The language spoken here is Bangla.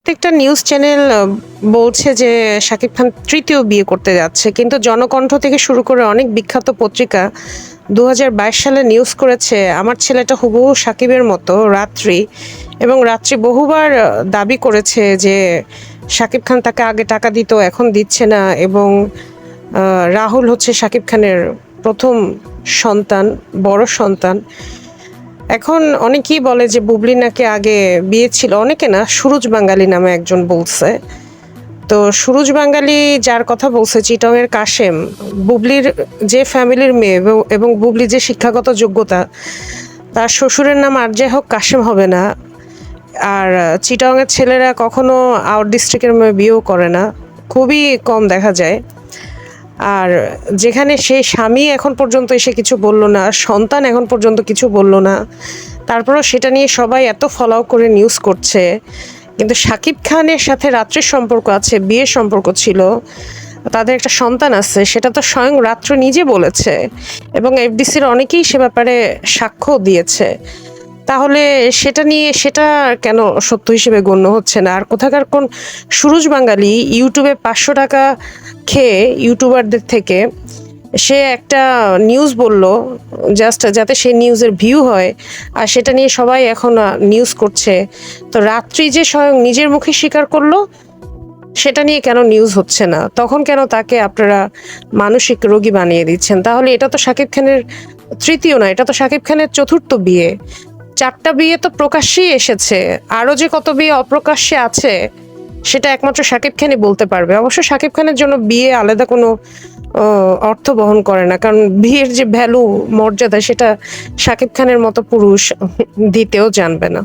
প্রত্যেকটা নিউজ চ্যানেল বলছে যে শাকিব খান তৃতীয় বিয়ে করতে যাচ্ছে, কিন্তু জনকণ্ঠ থেকে শুরু করে অনেক বিখ্যাত পত্রিকা 2022 সালে নিউজ করেছে আমার ছেলেটা হুবহু শাকিবের মতো রাত্রি। এবং রাত্রি বহুবার দাবি করেছে যে শাকিব খান তাকে আগে টাকা দিত, এখন দিচ্ছে না। এবং রাহুল হচ্ছে শাকিব খানের প্রথম সন্তান, বড় সন্তান। এখন অনেকেই বলে যে বুবলি নাকি আগে বিয়ে ছিল, অনেকে না, সুরজ বাঙ্গালী নামে একজন বলছে। তো সুরজ বাঙ্গালী যার কথা বলছে, চিটংয়ের কাশেম, বুবলির যে ফ্যামিলির মেয়ে এবং বুবলির যে শিক্ষাগত যোগ্যতা, তার শ্বশুরের নাম আর যাই হোক কাশেম হবে না। আর চিটংয়ের ছেলেরা কখনো আউট ডিস্ট্রিক্টের মেয়ে বিয়েও করে না, খুবই কম দেখা যায়। আর যেখানে সেই স্বামী এখন পর্যন্ত এসে কিছু বলল না, সন্তান এখন পর্যন্ত কিছু বলল না, তারপরেও সেটা নিয়ে সবাই এত ফলো করে নিউজ করছে। কিন্তু শাকিব খানের সাথে রাত্রির সম্পর্ক আছে, বিয়ের সম্পর্ক ছিল, তাদের একটা সন্তান আছে, সেটা তো স্বয়ং রাত্রি নিজে বলেছে এবং এফডিসির অনেকেই সে ব্যাপারে সাক্ষ্য দিয়েছে। তাহলে সেটা নিয়ে সেটা কেন সত্য হিসেবে গণ্য হচ্ছে না? আর কোথাকার কোন সুরজ বাঙ্গালী ইউটিউবে 500 টাকা খেয়ে ইউটিউবারদের থেকে সে একটা নিউজ বলল, জাস্ট যাতে সেই নিউজের ভিউ হয়, আর সেটা নিয়ে সবাই এখন নিউজ করছে। তো রাত্রি যে স্বয়ং নিজের মুখে স্বীকার করলো, সেটা নিয়ে কেন নিউজ হচ্ছে না? তখন কেন তাকে আপনারা মানসিক রোগী বানিয়ে দিচ্ছেন? তাহলে এটা তো শাকিব খানের তৃতীয় না, এটা তো শাকিব খানের চতুর্থ বিয়ে। 4টা বিয়ে তো প্রকাশ্যেই এসেছে, আরও যে কত বিয়ে অপ্রকাশ্যে আছে সেটা একমাত্র শাকিব খানই বলতে পারবে। অবশ্য শাকিব খানের জন্য বিয়ে আলাদা কোনো অর্থ বহন করে না, কারণ বিয়ের যে ভ্যালু, মর্যাদা, সেটা শাকিব খানের মতো পুরুষ দিতেও জানবে না।